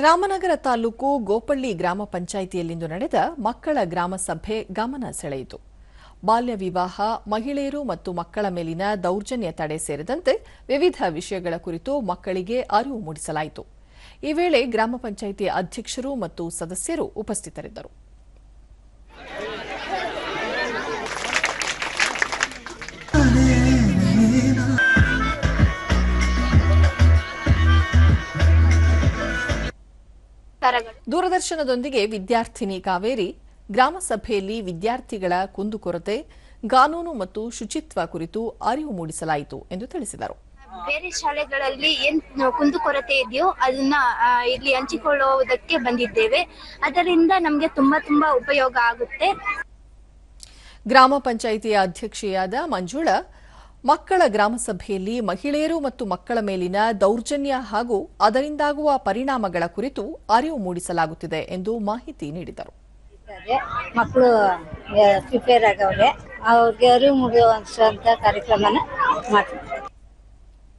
ರಾಮನಗರ ತಾಲೂಕು ಗೋಪಳ್ಳಿ ಗ್ರಾಮ ಪಂಚಾಯಿತಿಯಲ್ಲಿಂದು ನಡೆದ ಮಕ್ಕಳ ಗ್ರಾಮ ಸಭೆ ಗಮನ ಸೆಳೆಯಿತು. ಬಾಲ್ಯ ವಿವಾಹ, ಮಹಿಳೆಯರು ಮತ್ತು ಮಕ್ಕಳ ಮೇಲಿನ ದೌರ್ಜನ್ಯ ತಡೆ ಸೇರಿದಂತೆ ವಿವಿಧ ವಿಷಯಗಳ ಕುರಿತು ಮಕ್ಕಳಿಗೆ ಅರಿವು ಮೂಡಿಸಲಾಯಿತು. ಈ ವೇಳೆ ಗ್ರಾಮ ಪಂಚಾಯಿತಿ ಅಧ್ಯಕ್ಷರು ಮತ್ತು ಸದಸ್ಯರು ಉಪಸ್ಥಿತರಿದ್ದರು. ದೂರದರ್ಶನದೊಂದಿಗೆ ವಿದ್ಯಾರ್ಥಿನಿ ಕಾವೇರಿ ಗ್ರಾಮ ಸಭೆಯಲ್ಲಿ ವಿದ್ಯಾರ್ಥಿಗಳ ಕುಂದುಕೊರತೆ, ಕಾನೂನು ಮತ್ತು ಶುಚಿತ್ವ ಕುರಿತು ಅರಿವು ಮೂಡಿಸಲಾಯಿತು ಎಂದು ತಿಳಿಸಿದರು. ಬೇರೆ ಶಾಲೆಗಳಲ್ಲಿ ಏನ್ ಕುಂದುಕೊರತೆ ಇದೆಯೋ ಅದನ್ನ ಇಲ್ಲಿ ಹಂಚಿಕೊಳ್ಳುವುದಕ್ಕೆ ಬಂದಿದ್ದೇವೆ. ಅದರಿಂದ ನಮಗೆ ತುಂಬಾ ಉಪಯೋಗ ಆಗುತ್ತೆ. ಗ್ರಾಮ ಪಂಚಾಯಿತಿಯ ಅಧ್ಯಕ್ಷೆಯಾದ ಮಂಜುಳಾ, ಮಕ್ಕಳ ಗ್ರಾಮ ಸಭೆಯಲ್ಲಿ ಮಹಿಳೆಯರು ಮತ್ತು ಮಕ್ಕಳ ಮೇಲಿನ ದೌರ್ಜನ್ಯ ಹಾಗೂ ಅದರಿಂದಾಗುವ ಪರಿಣಾಮಗಳ ಕುರಿತು ಅರಿವು ಮೂಡಿಸಲಾಗುತ್ತಿದೆ ಎಂದು ಮಾಹಿತಿ ನೀಡಿದರು. ಮಕ್ಕಳು ಪ್ರಿಪೇರ್ ಆಗವ್ರೆ, ಅವ್ರಿಗೆ ಅರಿವು ಮೂಡಿಸುವಂತ ಕಾರ್ಯಕ್ರಮನ ಮಾಡ್ತೀವಿ.